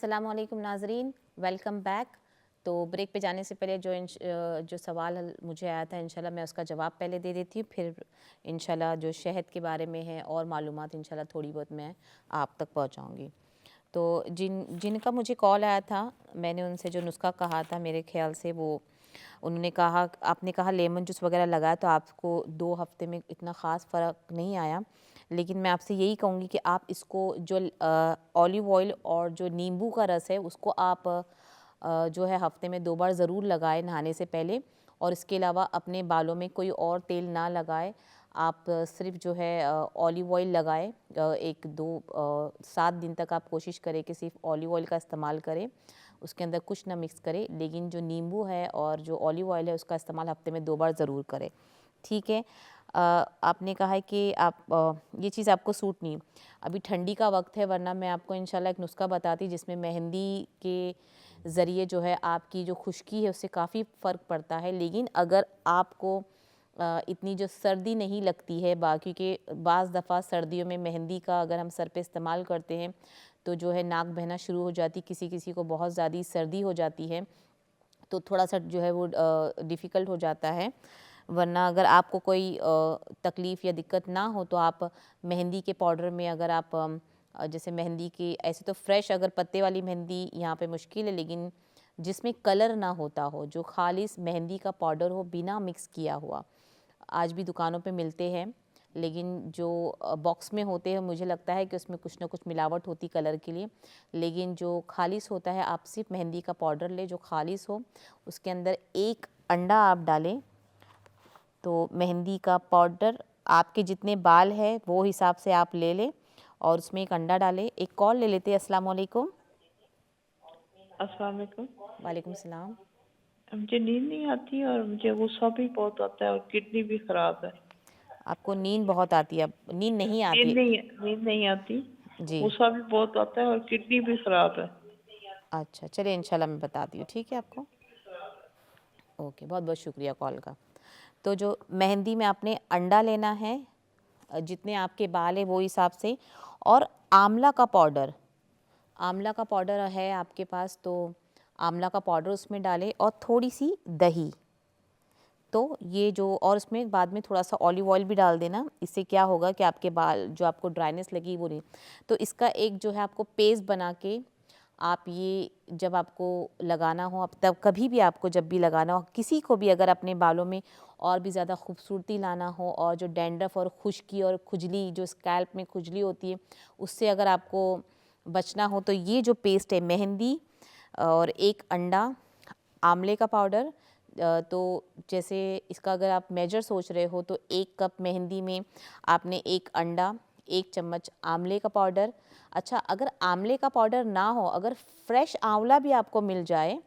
अस्सलाम वालेकुम नाज़रीन, वेलकम बैक। तो ब्रेक पे जाने से पहले जो सवाल मुझे आया था इंशाल्लाह मैं उसका जवाब पहले दे देती हूँ, फिर इंशाल्लाह जो शहद के बारे में है और मालूमात इंशाल्लाह थोड़ी बहुत मैं आप तक पहुँचाऊँगी। तो जिनका मुझे कॉल आया था, मैंने उनसे जो नुस्खा कहा था, मेरे ख्याल से वो उन्होंने कहा, आपने कहा लेमन जूस वगैरह लगाया तो आपको 2 हफ्ते में इतना ख़ास फ़र्क नहीं आया। लेकिन मैं आपसे यही कहूँगी कि आप इसको जो ऑलिव ऑयल और जो नींबू का रस है उसको आप जो है हफ्ते में 2 बार ज़रूर लगाएं नहाने से पहले। और इसके अलावा अपने बालों में कोई और तेल ना लगाएं, आप सिर्फ जो है ऑलिव ऑयल लगाएं। 7 दिन तक आप कोशिश करें कि सिर्फ ऑलिव ऑयल का इस्तेमाल करें, उसके अंदर कुछ ना मिक्स करें। लेकिन जो नींबू है और जो ऑलिव ऑयल है उसका इस्तेमाल हफ्ते में 2 बार ज़रूर करें, ठीक है। आपने कहा है कि ये चीज़ आपको सूट नहीं। अभी ठंडी का वक्त है, वरना मैं आपको इंशाल्लाह एक नुस्खा बताती जिसमें मेहंदी के ज़रिए जो है आपकी जो खुश्की है उससे काफ़ी फ़र्क पड़ता है। लेकिन अगर आपको इतनी जो सर्दी नहीं लगती है, बाकी के बाज़ दफ़ा सर्दियों में मेहंदी का अगर हम सर पे इस्तेमाल करते हैं तो जो है नाक बहना शुरू हो जाती, किसी किसी को बहुत ज़्यादा सर्दी हो जाती है, तो थोड़ा सा जो है वो डिफ़िकल्ट हो जाता है। वरना अगर आपको कोई तकलीफ़ या दिक्कत ना हो तो आप मेहंदी के पाउडर में अगर आप जैसे मेहंदी की ऐसे तो फ्रेश अगर पत्ते वाली मेहंदी यहाँ पे मुश्किल है, लेकिन जिसमें कलर ना होता हो, जो खालिस मेहंदी का पाउडर हो बिना मिक्स किया हुआ, आज भी दुकानों पे मिलते हैं। लेकिन जो बॉक्स में होते हैं मुझे लगता है कि उसमें कुछ ना कुछ मिलावट होती कलर के लिए। लेकिन जो खालिस होता है, आप सिर्फ मेहंदी का पाउडर लें जो खालिस हो, उसके अंदर 1 अंडा आप डालें। तो मेहंदी का पाउडर आपके जितने बाल हैं वो हिसाब से आप ले लें और उसमें 1 अंडा डालें। एक कॉल ले लेते हैं। अस्सलाम वालेकुम। अस्सलाम वालेकुम। वालेकुम सलाम। मुझे नींद नहीं आती और मुझे गुस्सा भी बहुत आता है और किडनी भी खराब है। आपको नींद बहुत आती है, अब नींद नहीं आती? नींद नहीं आती, जी, गुस्सा भी बहुत आता है और किडनी भी खराब है। अच्छा चलिए इंशाल्लाह मैं बताती हूँ, ठीक है आपको। ओके, बहुत बहुत शुक्रिया कॉल का। तो जो मेहंदी में आपने अंडा लेना है, जितने आपके बाल है वो हिसाब से, और आंवला का पाउडर, आंवला का पाउडर है आपके पास तो आंवला का पाउडर उसमें डालें और थोड़ी सी दही। तो ये जो, और उसमें बाद में थोड़ा सा ऑलिव ऑयल भी डाल देना, इससे क्या होगा कि आपके बाल जो आपको ड्राइनेस लगी वो नहीं। तो इसका एक जो है आपको पेस्ट बना के आप ये जब आपको लगाना हो, अब तब कभी भी आपको जब भी लगाना हो, किसी को भी अगर अपने बालों में और भी ज़्यादा खूबसूरती लाना हो और जो डैंड्रफ और खुश्की और खुजली, जो स्कैल्प में खुजली होती है, उससे अगर आपको बचना हो तो ये जो पेस्ट है मेहंदी और 1 अंडा, आंवले का पाउडर, तो जैसे इसका अगर आप मेजर सोच रहे हो तो 1 कप मेहंदी में आपने 1 अंडा, 1 चम्मच आंवले का पाउडर। अच्छा, अगर आंवले का पाउडर ना हो, अगर फ्रेश आंवला भी आपको मिल जाए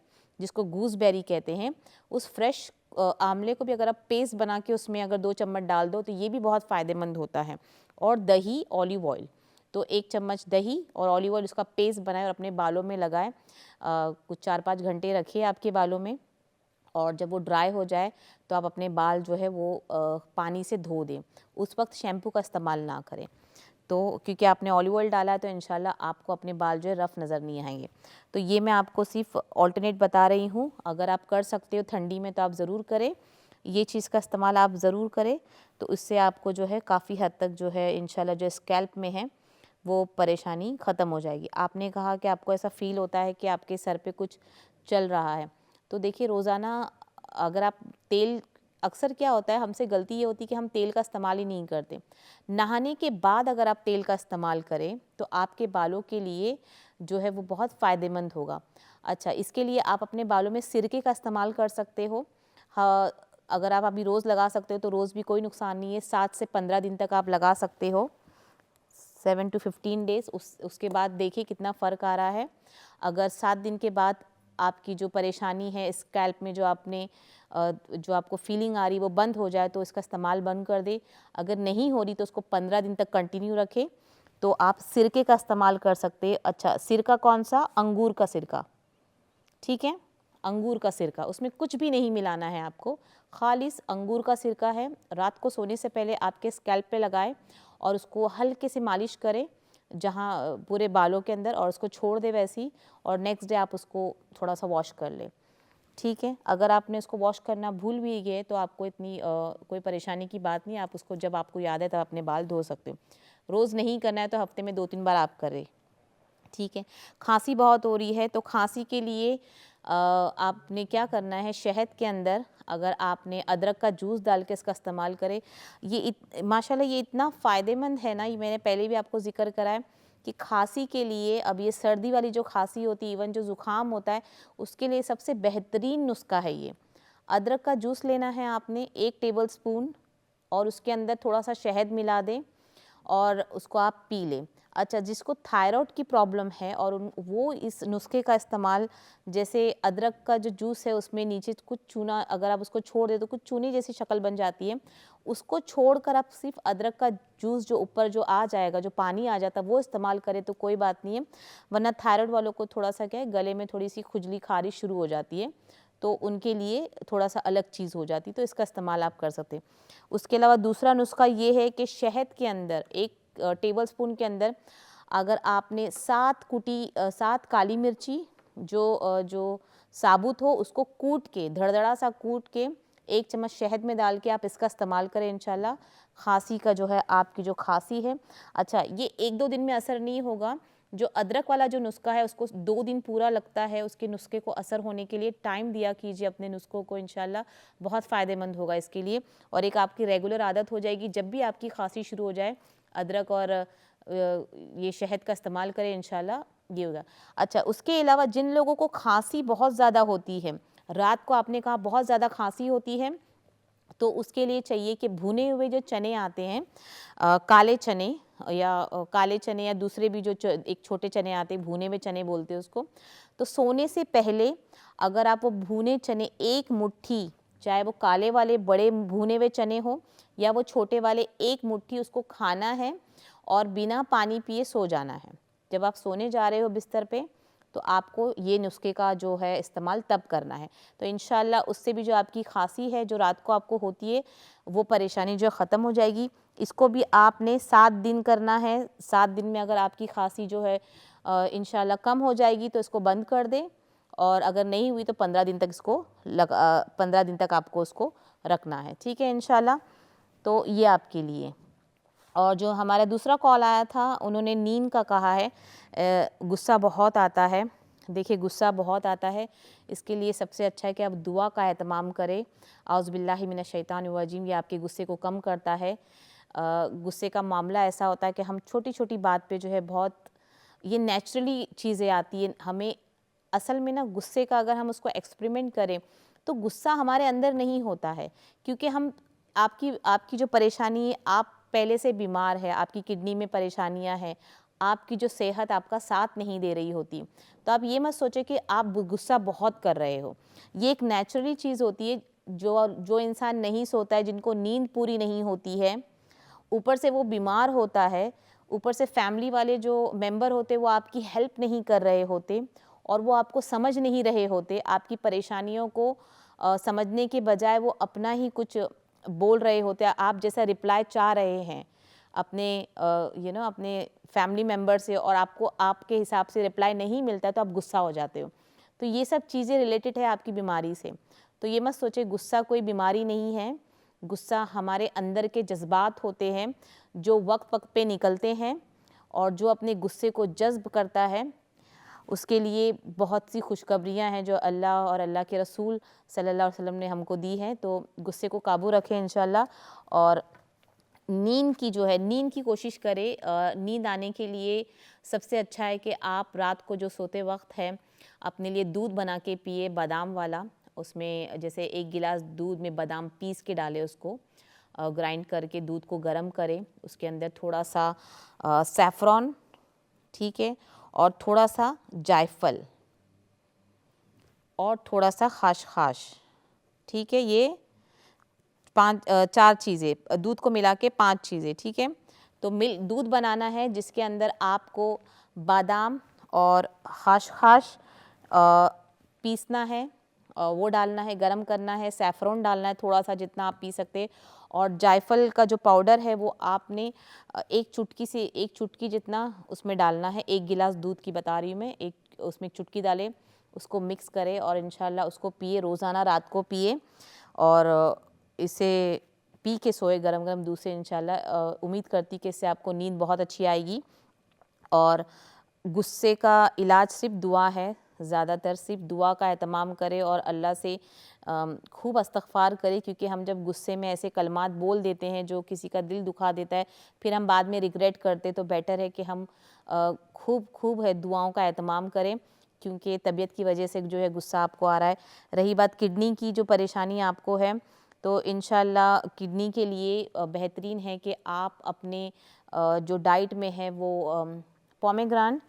जिसको गूसबेरी कहते हैं, उस फ्रेश आंवले को भी अगर आप पेस्ट बना के उसमें अगर 2 चम्मच डाल दो तो ये भी बहुत फ़ायदेमंद होता है। और दही, ऑलिव ऑयल, तो 1 चम्मच दही और ऑलिव ऑयल उसका पेस्ट बनाएं और अपने बालों में लगाएं। कुछ 4-5 घंटे रखिए आपके बालों में, और जब वो ड्राई हो जाए तो आप अपने बाल जो है वो पानी से धो दें। उस वक्त शैम्पू का इस्तेमाल ना करें, तो क्योंकि आपने ऑलिव ऑयल डाला है तो इंशाल्लाह आपको अपने बाल जो है रफ़ नज़र नहीं आएंगे। तो ये मैं आपको सिर्फ ऑल्टरनेट बता रही हूँ, अगर आप कर सकते हो ठंडी में तो आप ज़रूर करें, ये चीज़ का इस्तेमाल आप ज़रूर करें। तो इससे आपको जो है काफ़ी हद तक जो है इंशाल्लाह जो स्कैल्प में है वो परेशानी ख़त्म हो जाएगी। आपने कहा कि आपको ऐसा फ़ील होता है कि आपके सर पे कुछ चल रहा है, तो देखिए रोज़ाना अगर आप तेल, अक्सर क्या होता है हमसे गलती ये होती है कि हम तेल का इस्तेमाल ही नहीं करते। नहाने के बाद अगर आप तेल का इस्तेमाल करें तो आपके बालों के लिए जो है वो बहुत फ़ायदेमंद होगा। अच्छा, इसके लिए आप अपने बालों में सिरके का इस्तेमाल कर सकते हो। हाँ, अगर आप अभी रोज़ लगा सकते हो तो रोज़ भी कोई नुकसान नहीं है, 7 से 15 दिन तक आप लगा सकते हो, 7 to 15 डेज़। उसके बाद देखिए कितना फ़र्क आ रहा है। अगर 7 दिन के बाद आपकी जो परेशानी है स्कैल्प में, जो आपने जो आपको फीलिंग आ रही वो बंद हो जाए तो इसका इस्तेमाल बंद कर दे। अगर नहीं हो रही तो उसको 15 दिन तक कंटिन्यू रखें। तो आप सिरके का इस्तेमाल कर सकते हैं। अच्छा, सिरका कौन सा? अंगूर का सिरका, ठीक है, अंगूर का सिरका, उसमें कुछ भी नहीं मिलाना है आपको, खालिस अंगूर का सिरका है। रात को सोने से पहले आपके स्कैल्प पे लगाएं और उसको हल्के से मालिश करें। जहाँ पूरे बालों के अंदर, और उसको छोड़ दे वैसे ही, और नेक्स्ट डे आप उसको थोड़ा सा वॉश कर ले, ठीक है। अगर आपने उसको वॉश करना भूल भी गए तो आपको इतनी कोई परेशानी की बात नहीं, आप उसको जब आपको याद है तब अपने बाल धो सकते हो। रोज़ नहीं करना है तो हफ्ते में 2-3 बार आप करें, ठीक है। खांसी बहुत हो रही है तो खांसी के लिए आपने क्या करना है, शहद के अंदर अगर आपने अदरक का जूस डाल के इसका इस्तेमाल करें, ये माशाल्लाह ये इतना फ़ायदेमंद है ना, ये मैंने पहले भी आपको ज़िक्र करा है कि खांसी के लिए, अब ये सर्दी वाली जो खांसी होती है, इवन जो ज़ुकाम होता है, उसके लिए सबसे बेहतरीन नुस्खा है ये। अदरक का जूस लेना है आपने 1 टेबल स्पून, और उसके अंदर थोड़ा सा शहद मिला दें और उसको आप पी लें। अच्छा, जिसको थायराइड की प्रॉब्लम है और वो इस नुस्खे का इस्तेमाल, जैसे अदरक का जो जूस है उसमें नीचे कुछ चूना, अगर आप उसको छोड़ दें तो कुछ चूने जैसी शक्ल बन जाती है, उसको छोड़कर आप सिर्फ अदरक का जूस जो ऊपर जो आ जाएगा, जो पानी आ जाता है, वो इस्तेमाल करें तो कोई बात नहीं है। वरना थायराइड वालों को थोड़ा सा क्या है, गले में थोड़ी सी खुजली खारिश शुरू हो जाती है, तो उनके लिए थोड़ा सा अलग चीज़ हो जाती है, तो इसका इस्तेमाल आप कर सकते हैं। उसके अलावा दूसरा नुस्खा ये है कि शहद के अंदर 1 टेबल स्पून के अंदर अगर आपने 7 काली मिर्ची जो साबुत हो उसको कूट के, धड़धड़ा सा कूट के 1 चम्मच शहद में डाल के आप इसका इस्तेमाल करें, इंशाल्लाह खांसी का जो है, आपकी जो खांसी है, अच्छा ये 1-2 दिन में असर नहीं होगा। जो अदरक वाला जो नुस्खा है उसको 2 दिन पूरा लगता है, उसके नुस्खे को असर होने के लिए टाइम दिया कीजिए अपने नुस्खों को, इंशाल्लाह बहुत फ़ायदेमंद होगा इसके लिए, और एक आपकी रेगुलर आदत हो जाएगी। जब भी आपकी खांसी शुरू हो जाए, अदरक और ये शहद का इस्तेमाल करें, इंशाल्लाह ये होगा। अच्छा, उसके अलावा जिन लोगों को खांसी बहुत ज़्यादा होती है, रात को आपने कहा बहुत ज़्यादा खांसी होती है, तो उसके लिए चाहिए कि भुने हुए जो चने आते हैं, काले चने या दूसरे भी जो एक छोटे चने आते हैं, भुने हुए चने बोलते हैं उसको, तो सोने से पहले अगर आप वो भुने चने 1 मुट्ठी, चाहे वो काले वाले बड़े भुने हुए चने हो या वो छोटे वाले, 1 मुट्ठी उसको खाना है और बिना पानी पिए सो जाना है। जब आप सोने जा रहे हो बिस्तर पे, तो आपको ये नुस्खे का जो है इस्तेमाल तब करना है, तो इंशाल्लाह उससे भी जो आपकी खांसी है जो रात को आपको होती है, वो परेशानी जो ख़त्म हो जाएगी। इसको भी आपने 7 दिन करना है। 7 दिन में अगर आपकी खांसी जो है इंशाल्लाह कम हो जाएगी तो इसको बंद कर दें, और अगर नहीं हुई तो 15 दिन तक 15 दिन तक आपको उसको रखना है, ठीक है इंशाल्लाह। तो ये आपके लिए। और जो हमारा दूसरा कॉल आया था, उन्होंने नींद का कहा है, गुस्सा बहुत आता है। देखिए, गुस्सा बहुत आता है, इसके लिए सबसे अच्छा है कि आप दुआ का एहतमाम करें। औज़ बिल्लाहि मिनश शैतानिर रजीम, ये आपके गुस्से को कम करता है। गुस्से का मामला ऐसा होता है कि हम छोटी छोटी बात पे जो है बहुत, ये नेचुरली चीज़ें आती हैं हमें। असल में ना, गुस्से का अगर हम उसको एक्सपेरिमेंट करें तो गुस्सा हमारे अंदर नहीं होता है, क्योंकि हम आपकी आपकी जो परेशानी है, आप पहले से बीमार है, आपकी किडनी में परेशानियां हैं, आपकी जो सेहत आपका साथ नहीं दे रही होती, तो आप ये मत सोचें कि आप गुस्सा बहुत कर रहे हो। ये एक नेचुरली चीज़ होती है। जो इंसान नहीं सोता है, जिनको नींद पूरी नहीं होती है, ऊपर से वो बीमार होता है, ऊपर से फैमिली वाले जो मेंबर होते वो आपकी हेल्प नहीं कर रहे होते, और वो आपको समझ नहीं रहे होते, आपकी परेशानियों को समझने के बजाय वो अपना ही कुछ बोल रहे होते हैं, आप जैसा रिप्लाई चाह रहे हैं अपने अपने फैमिली मेम्बर से, और आपको आपके हिसाब से रिप्लाई नहीं मिलता, तो आप गुस्सा हो जाते हो। तो ये सब चीज़ें रिलेटेड है आपकी बीमारी से। तो ये मत सोचे गुस्सा कोई बीमारी नहीं है। गुस्सा हमारे अंदर के जज्बात होते हैं जो वक्त वक्त पे निकलते हैं, और जो अपने गुस्से को जज्ब करता है, उसके लिए बहुत सी खुशखबरियाँ हैं जो अल्लाह और अल्लाह के रसूल सल्लल्लाहु अलैहि वसल्लम ने हमको दी हैं। तो गुस्से को काबू रखें इंशाल्लाह, और नींद की जो है, नींद की कोशिश करें। नींद आने के लिए सबसे अच्छा है कि आप रात को जो सोते वक्त है, अपने लिए दूध बना के पिए, बादाम वाला। उसमें जैसे 1 गिलास दूध में बादाम पीस के डालें, उसको ग्राइंड करके दूध को गर्म करें, उसके अंदर थोड़ा सा सैफ़रॉन, ठीक है, और थोड़ा सा जायफल, और थोड़ा सा खाशखाश, ठीक है। ये 4 चीज़ें, दूध को मिला के 5 चीज़ें, ठीक है। तो दूध बनाना है जिसके अंदर आपको बादाम और खाशखाश पीसना है, वो डालना है, गरम करना है, सैफ़रॉन डालना है थोड़ा सा, जितना आप पी सकते हैं, और जायफल का जो पाउडर है वो आपने एक चुटकी जितना उसमें डालना है। 1 गिलास दूध की बता रही हूँ मैं, एक उसमें एक चुटकी डालें, उसको मिक्स करें और इंशाल्लाह उसको पिए, रोज़ाना रात को पिए और इसे पी के सोए गरम गरम दूध से। इंशाल्लाह उम्मीद करती कि इससे आपको नींद बहुत अच्छी आएगी। और गुस्से का इलाज सिर्फ दुआ है, ज़्यादातर सिर्फ दुआ का एहतमाम करें और अल्लाह से खूब इस्तग़फ़ार करें, क्योंकि हम जब गुस्से में ऐसे कलमात बोल देते हैं जो किसी का दिल दुखा देता है, फिर हम बाद में रिग्रेट करते, तो बेटर है कि हम खूब है दुआओं का एहतमाम करें, क्योंकि तबीयत की वजह से जो है गुस्सा आपको आ रहा है। रही बात किडनी की जो परेशानी आपको है, तो इंशाल्लाह किडनी के लिए बेहतरीन है कि आप अपने जो डाइट में है वो पोमेग्रान,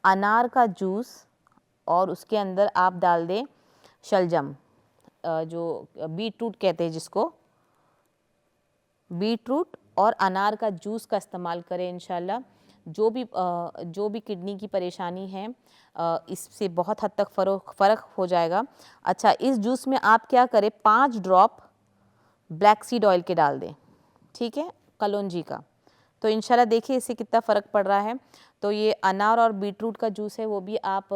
अनार का जूस और उसके अंदर आप डाल दें शलजम, जो बीट रूट कहते हैं जिसको, बीट रूट और अनार का जूस का इस्तेमाल करें। इंशाल्लाह जो भी किडनी की परेशानी है इससे बहुत हद तक फ़र्क हो जाएगा। अच्छा, इस जूस में आप क्या करें, 5 ड्रॉप ब्लैक सीड ऑयल के डाल दें, ठीक है, कलौंजी का, तो इंशाल्लाह देखिए इससे कितना फ़र्क पड़ रहा है। तो ये अनार और बीटरूट का जूस है वो भी आप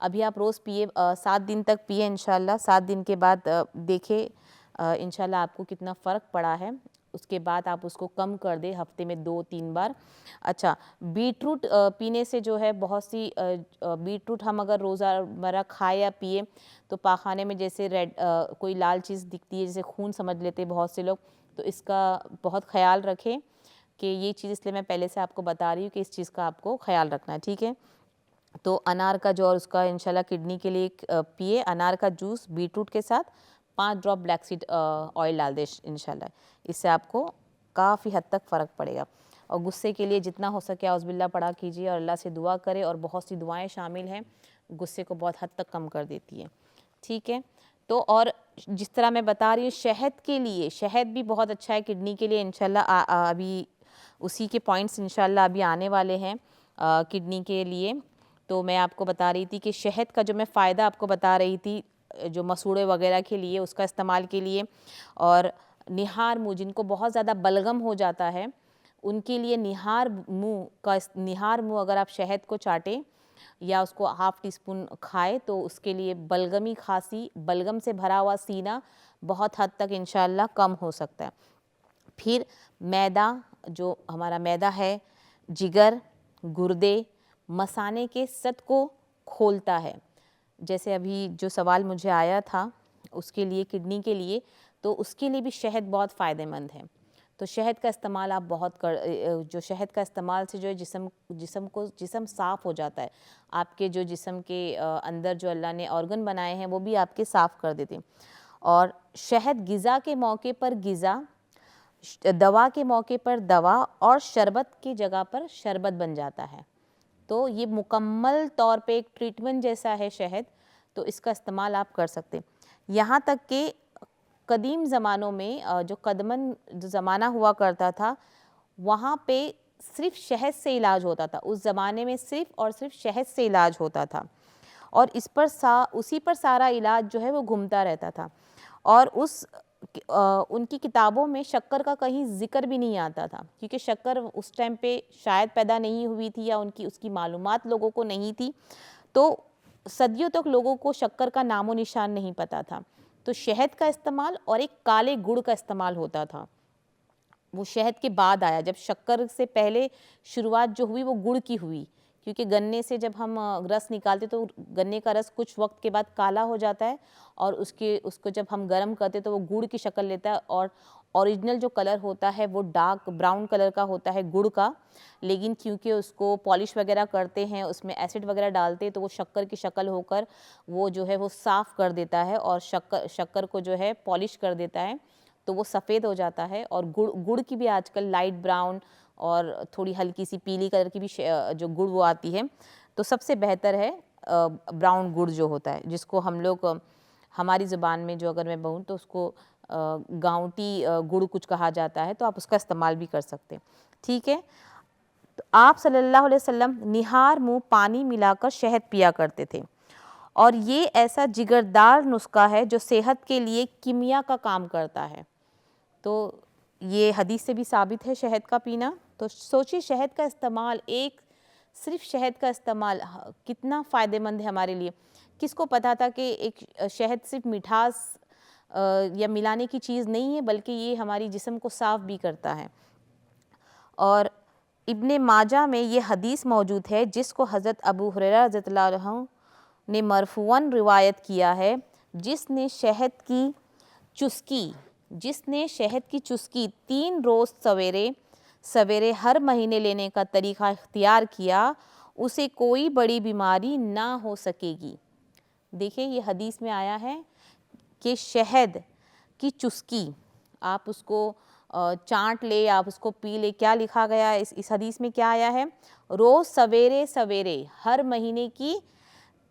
अभी आप रोज़ पिए, 7 दिन तक पिए इंशाल्लाह। 7 दिन के बाद देखें इंशाल्लाह आपको कितना फ़र्क पड़ा है। उसके बाद आप उसको कम कर दें हफ्ते में 2-3 बार। अच्छा, बीटरूट पीने से जो है बहुत सी बीटरूट हम अगर रोज़मर्रा खाए या पिए तो पाखाने में जैसे कोई लाल चीज़ दिखती है, जैसे खून समझ लेते हैं बहुत से लोग, तो इसका बहुत ख़याल रखें कि ये चीज़, इसलिए मैं पहले से आपको बता रही हूँ कि इस चीज़ का आपको ख़याल रखना है, ठीक है। तो अनार का जो और उसका इंशाल्लाह किडनी के लिए पिए, अनार का जूस बीटरूट के साथ 5 ड्रॉप ब्लैक सीड ऑयल डाल दें इंशाल्लाह, इससे आपको काफ़ी हद तक फ़र्क पड़ेगा। और गुस्से के लिए जितना हो सके औज़ुबिल्लाह पढ़ा कीजिए और अल्लाह से दुआ करें, और बहुत सी दुआएं शामिल हैं, गुस्से को बहुत हद तक कम कर देती है, ठीक है। तो और जिस तरह मैं बता रही हूँ शहद के लिए, शहद भी बहुत अच्छा है किडनी के लिए इंशाल्लाह। अभी उसी के पॉइंट्स इंशाल्लाह अभी आने वाले हैं किडनी के लिए। तो मैं आपको बता रही थी कि शहद का जो मैं फ़ायदा आपको बता रही थी, जो मसूड़े वगैरह के लिए उसका इस्तेमाल के लिए, और निहार मुँह, जिनको बहुत ज़्यादा बलगम हो जाता है उनके लिए निहार मुँह अगर आप शहद को चाटें या उसको हाफ़ टी स्पून खाएँ तो उसके लिए बलगमी खांसी, बलगम से भरा हुआ सीना बहुत हद तक इंशाल्लाह कम हो सकता है। फिर मैदा, जो हमारा मैदा है, जिगर, गुर्दे, मसाने के सत को खोलता है। जैसे अभी जो सवाल मुझे आया था उसके लिए, किडनी के लिए, तो उसके लिए भी शहद बहुत फ़ायदेमंद है। तो शहद का इस्तेमाल आप जो शहद का इस्तेमाल से जो है जिस्म साफ़ हो जाता है। आपके जो जिस्म के अंदर जो अल्लाह ने ऑर्गन बनाए हैं वो भी आपके साफ़ कर देते हैं। और शहद ग़िज़ा के मौके पर ग़िज़ा, दवा के मौके पर दवा और शरबत की जगह पर शरबत बन जाता है। तो ये मुकम्मल तौर पे एक ट्रीटमेंट जैसा है शहद, तो इसका इस्तेमाल आप कर सकते हैं। यहाँ तक कि कदीम ज़मानों में जो कदमन ज़माना हुआ करता था, वहाँ पे सिर्फ शहद से इलाज होता था। उस ज़माने में सिर्फ और सिर्फ शहद से इलाज होता था, और उसी पर सारा इलाज जो है वो घूमता रहता था। और उनकी किताबों में शक्कर का कहीं ज़िक्र भी नहीं आता था, क्योंकि शक्कर उस टाइम पे शायद पैदा नहीं हुई थी या उसकी मालूमात लोगों को नहीं थी, तो सदियों तक लोगों को शक्कर का नामो निशान नहीं पता था। तो शहद का इस्तेमाल और एक काले गुड़ का इस्तेमाल होता था, वो शहद के बाद आया। जब शक्कर से पहले शुरुआत जो हुई वो गुड़ की हुई, क्योंकि गन्ने से जब हम रस निकालते तो गन्ने का रस कुछ वक्त के बाद काला हो जाता है, और उसको जब हम गर्म करते तो वो गुड़ की शक्ल लेता है, और ओरिजिनल जो कलर होता है वो डार्क ब्राउन कलर का होता है गुड़ का। लेकिन क्योंकि उसको पॉलिश वगैरह करते हैं, उसमें एसिड वगैरह डालते हैं, तो वो शक्कर की शक्ल होकर वो जो है वो साफ़ कर देता है, और शक्कर को जो है पॉलिश कर देता है, तो वो सफ़ेद हो जाता है। और गुड़ की भी आजकल लाइट ब्राउन और थोड़ी हल्की सी पीली कलर की भी जो गुड़ वो आती है। तो सबसे बेहतर है ब्राउन गुड़ जो होता है, जिसको हम लोग हमारी ज़ुबान में जो अगर मैं कहूँ तो उसको गाँवटी गुड़ कुछ कहा जाता है, तो आप उसका इस्तेमाल भी कर सकते हैं, ठीक है। तो आप सल्लल्लाहु अलैहि वसल्लम निहार मुँह पानी मिलाकर शहद पिया करते थे, और ये ऐसा जिगरदार नुस्खा है जो सेहत के लिए कीमिया का काम करता है। तो ये हदीस से भी साबित है शहद का पीना। तो सोचिए शहद का इस्तेमाल, एक सिर्फ शहद का इस्तेमाल कितना फ़ायदेमंद है हमारे लिए। किसको पता था कि एक शहद सिर्फ मिठास या मिलाने की चीज़ नहीं है, बल्कि ये हमारी जिस्म को साफ़ भी करता है। और इब्ने माजा में ये हदीस मौजूद है जिसको हज़रत अबू हुरैरा रज़ियल्लाहु अन्हु ने मरफ़ूअन रिवायत किया है, जिसने शहद की चुस्की 3 रोज़ सवेरे सवेरे हर महीने लेने का तरीक़ा इख्तियार किया, उसे कोई बड़ी बीमारी ना हो सकेगी। देखिए ये हदीस में आया है कि शहद की चुस्की, आप उसको चाट ले, आप उसको पी ले, क्या लिखा गया है इस हदीस में, क्या आया है, रोज़ सवेरे सवेरे हर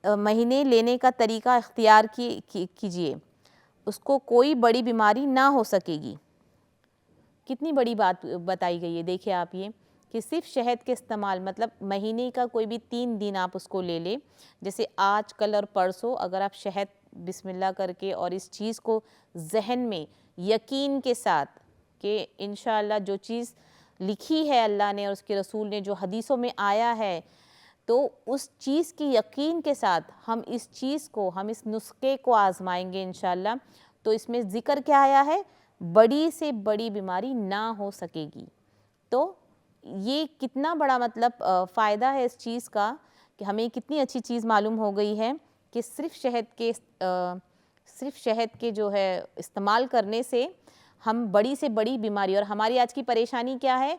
महीने लेने का तरीक़ा इख्तियार कीजिए, उसको कोई बड़ी बीमारी ना हो सकेगी। कितनी बड़ी बात बताई गई है। देखिए आप ये कि सिर्फ शहद के इस्तेमाल, मतलब महीने का कोई भी 3 दिन आप उसको ले लें, जैसे आज, कल और परसों, अगर आप शहद बिस्मिल्लाह करके और इस चीज़ को जहन में यकीन के साथ कि इंशाअल्लाह जो चीज़ लिखी है अल्लाह ने और उसके रसूल ने, जो हदीसों में आया है, तो उस चीज़ की यकीन के साथ हम इस नुस्खे को आज़माएंगे इंशाअल्लाह। तो इसमें ज़िक्र क्या आया है, बड़ी से बड़ी बीमारी ना हो सकेगी। तो ये कितना बड़ा मतलब फ़ायदा है इस चीज़ का कि हमें कितनी अच्छी चीज़ मालूम हो गई है कि सिर्फ शहद के जो है इस्तेमाल करने से हम बड़ी से बड़ी बीमारी, और हमारी आज की परेशानी क्या है,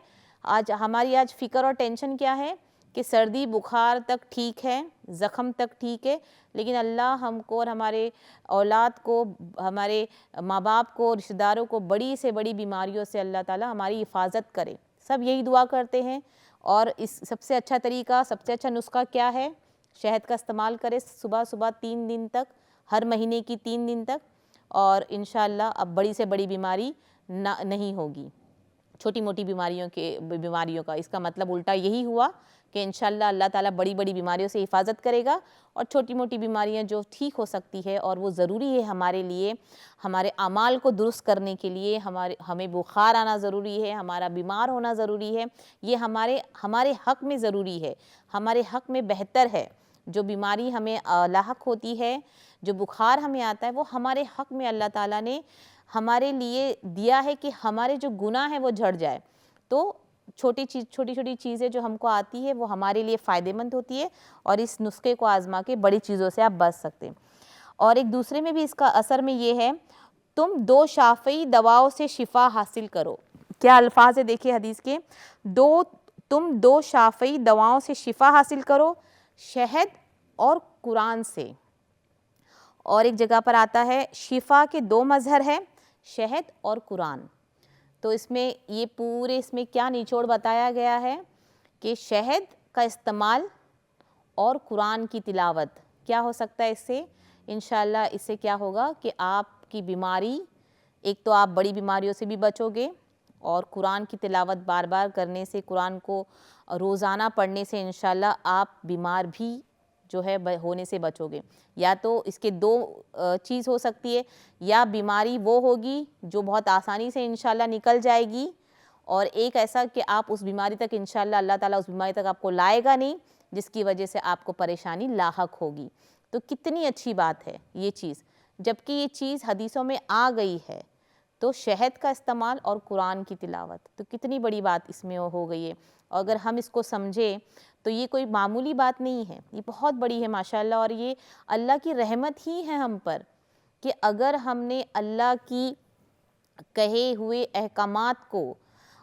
हमारी आज फ़िक्र और टेंशन क्या है कि सर्दी बुखार तक ठीक है, ज़ख़म तक ठीक है, लेकिन अल्लाह हमको और हमारे औलाद को, हमारे माँ बाप को, रिश्तेदारों को बड़ी से बड़ी बीमारियों से अल्लाह ताला हमारी हिफाजत करे। सब यही दुआ करते हैं। और इस सबसे अच्छा तरीका, सबसे अच्छा नुस्खा क्या है, शहद का इस्तेमाल करें सुबह सुबह 3 दिन तक, हर महीने की 3 दिन तक, और इंशाअल्लाह अब बड़ी से बड़ी बीमारी नहीं होगी। छोटी मोटी बीमारियों का इसका मतलब उल्टा यही हुआ कि इंशाअल्लाह अल्लाह ताला बड़ी बड़ी बीमारियों से हिफाजत करेगा, और छोटी मोटी बीमारियां जो ठीक हो सकती है, और वो ज़रूरी है हमारे लिए, हमारे अमाल को दुरुस्त करने के लिए, हमें बुखार आना ज़रूरी है, हमारा बीमार होना ज़रूरी है, ये हमारे हक़ में ज़रूरी है, हमारे हक़ में बेहतर है। जो बीमारी हमें लाहक होती है, जो बुखार हमें आता है, वो हमारे हक़ में अल्लाह ताला ने हमारे लिए दिया है कि हमारे जो गुनाह है वो झड़ जाए। तो छोटी छोटी चीज़ें जो हमको आती है वो हमारे लिए फ़ायदेमंद होती है, और इस नुस्खे को आज़मा के बड़ी चीज़ों से आप बच सकते हैं। और एक दूसरे में भी इसका असर में ये है, तुम 2 शाफ़ई दवाओं से शिफा हासिल करो। क्या अल्फाज है देखिए हदीस के, तुम 2 शाफ़ई दवाओं से शिफा हासिल करो, शहद और कुरान से। और एक जगह पर आता है, शिफा के 2 मज़हर है, शहद और कुरान। तो इसमें क्या निचोड़ बताया गया है कि शहद का इस्तेमाल और कुरान की तिलावत, क्या हो सकता है इससे, इंशाअल्लाह इससे क्या होगा कि आपकी बीमारी, एक तो आप बड़ी बीमारियों से भी बचोगे, और कुरान की तिलावत बार बार करने से, कुरान को रोज़ाना पढ़ने से इंशाअल्लाह आप बीमार भी जो है होने से बचोगे। या तो इसके 2 चीज़ हो सकती है, या बीमारी वो होगी जो बहुत आसानी से इंशाअल्लाह निकल जाएगी, और एक ऐसा कि आप उस बीमारी तक इंशाअल्लाह अल्लाह ताला उस बीमारी तक आपको लाएगा नहीं, जिसकी वजह से आपको परेशानी लाहक होगी। तो कितनी अच्छी बात है ये चीज़, जबकि ये चीज़ हदीसों में आ गई है। तो शहद का इस्तेमाल और कुरान की तिलावत, तो कितनी बड़ी बात इसमें हो गई है। और अगर हम इसको समझें तो ये कोई मामूली बात नहीं है, ये बहुत बड़ी है माशाअल्लाह। और ये अल्लाह की रहमत ही है हम पर कि अगर हमने अल्लाह की कहे हुए अहकामात को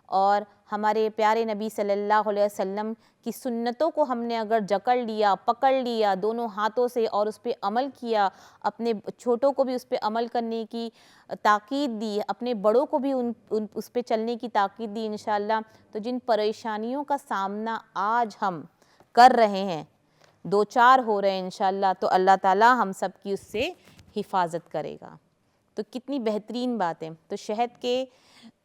और हमारे प्यारे नबी सल्लल्लाहु अलैहि वसल्लम की सुन्नतों को हमने अगर जकड़ लिया, पकड़ लिया दोनों हाथों से, और उस पर अमल किया, अपने छोटों को भी उस पर अमल करने की ताकीद दी, अपने बड़ों को भी उस पर चलने की ताकीद दी इंशाअल्लाह, तो जिन परेशानियों का सामना आज हम कर रहे हैं, 2-4 हो रहे हैं इंशाअल्लाह, तो अल्लाह ताला हम सब की उससे हिफाजत करेगा। तो कितनी बेहतरीन बात है। तो शहद के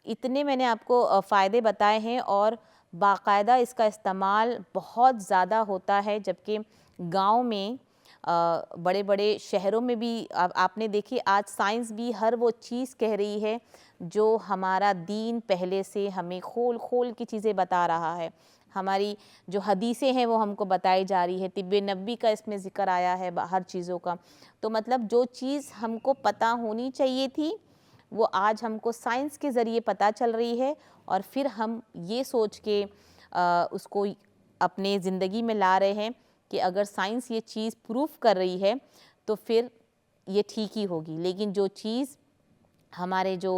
इतने मैंने आपको फ़ायदे बताए हैं, और बाकायदा इसका इस्तेमाल बहुत ज़्यादा होता है, जबकि गांव में बड़े बड़े शहरों में भी आपने देखी, आज साइंस भी हर वो चीज़ कह रही है जो हमारा दीन पहले से हमें खोल खोल की चीज़ें बता रहा है। हमारी जो हदीसें हैं वो हमको बताई जा रही है, तिब्ब नबी का इसमें ज़िक्र आया है हर चीज़ों का। तो मतलब जो चीज़ हमको पता होनी चाहिए थी वो आज हमको साइंस के ज़रिए पता चल रही है, और फिर हम ये सोच के उसको अपने ज़िंदगी में ला रहे हैं कि अगर साइंस ये चीज़ प्रूफ कर रही है तो फिर ये ठीक ही होगी। लेकिन जो चीज़ हमारे जो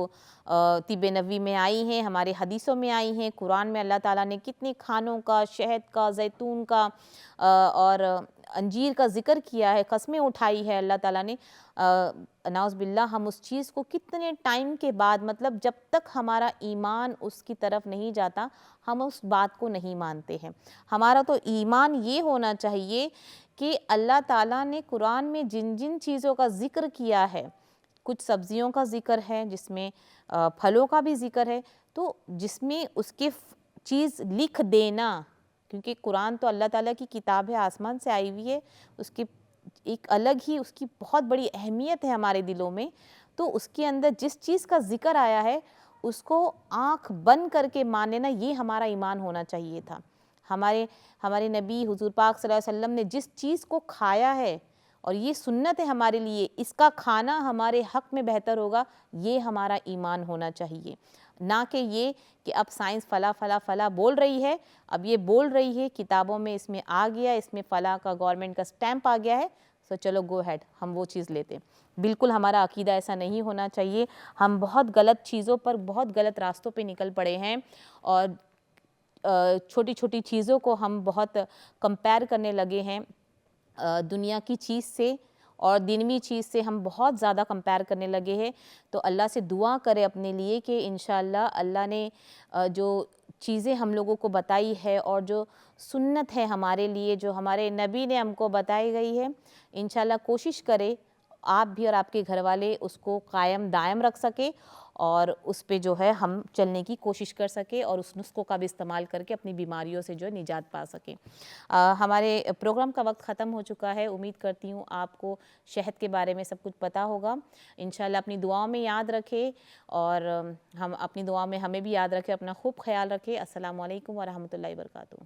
तिब्ब नबवी में आई हैं, हमारे हदीसों में आई हैं, कुरान में अल्लाह ताला ने कितने खानों का, शहद का, जैतून का और अंजीर का ज़िक्र किया है, कस्में उठाई है अल्लाह ताला ने, नाउज़ बिल्लाह, हम उस चीज़ को कितने टाइम के बाद, मतलब जब तक हमारा ईमान उसकी तरफ नहीं जाता हम उस बात को नहीं मानते हैं। हमारा तो ईमान ये होना चाहिए कि अल्लाह ताला ने कुरान में जिन जिन चीज़ों का ज़िक्र किया है, कुछ सब्जियों का ज़िक्र है जिसमें फलों का भी ज़िक्र है, तो जिसमें उसके चीज़ लिख देना, क्योंकि कुरान तो अल्लाह ताला की किताब है, आसमान से आई हुई है, उसकी एक अलग ही उसकी बहुत बड़ी अहमियत है हमारे दिलों में। तो उसके अंदर जिस चीज़ का ज़िक्र आया है उसको आँख बंद करके मान लेना, ये हमारा ईमान होना चाहिए था। हमारे हमारे नबी हुज़ूर पाक सल्लल्लाहु अलैहि वसल्लम ने जिस चीज़ को खाया है और ये सुन्नत है हमारे लिए, इसका खाना हमारे हक़ में बेहतर होगा, ये हमारा ईमान होना चाहिए। ना कि ये कि अब साइंस फ़ला फ़ला फ़ला बोल रही है, अब ये बोल रही है किताबों में इसमें आ गया, इसमें फ़ला का गवर्नमेंट का स्टैंप आ गया है, सो चलो गो हेड हम वो चीज़ लेते हैं। बिल्कुल हमारा अकीदा ऐसा नहीं होना चाहिए। हम बहुत गलत चीज़ों पर, बहुत गलत रास्तों पे निकल पड़े हैं, और छोटी छोटी चीज़ों को हम बहुत कंपेयर करने लगे हैं दुनिया की चीज़ से, और दिनवी चीज़ से हम बहुत ज़्यादा कंपेयर करने लगे हैं। तो अल्लाह से दुआ करें अपने लिए कि इंशाअल्लाह अल्लाह ने जो चीज़ें हम लोगों को बताई है और जो सुन्नत है हमारे लिए, जो हमारे नबी ने हमको बताई गई है, इंशाअल्लाह कोशिश करें आप भी और आपके घर वाले उसको कायम दायम रख सके, और उस पे जो है हम चलने की कोशिश कर सके, और उस नुस्खों का भी इस्तेमाल करके अपनी बीमारियों से जो है निजात पा सकें। हमारे प्रोग्राम का वक्त ख़त्म हो चुका है। उम्मीद करती हूँ आपको शहद के बारे में सब कुछ पता होगा। इंशाल्लाह अपनी दुआओं में याद रखें, और हम अपनी दुआ में हमें भी याद रखें। अपना खूब ख्याल रखें। अस्सलामु अलैकुम व रहमतुल्लाहि व बरकातुहू।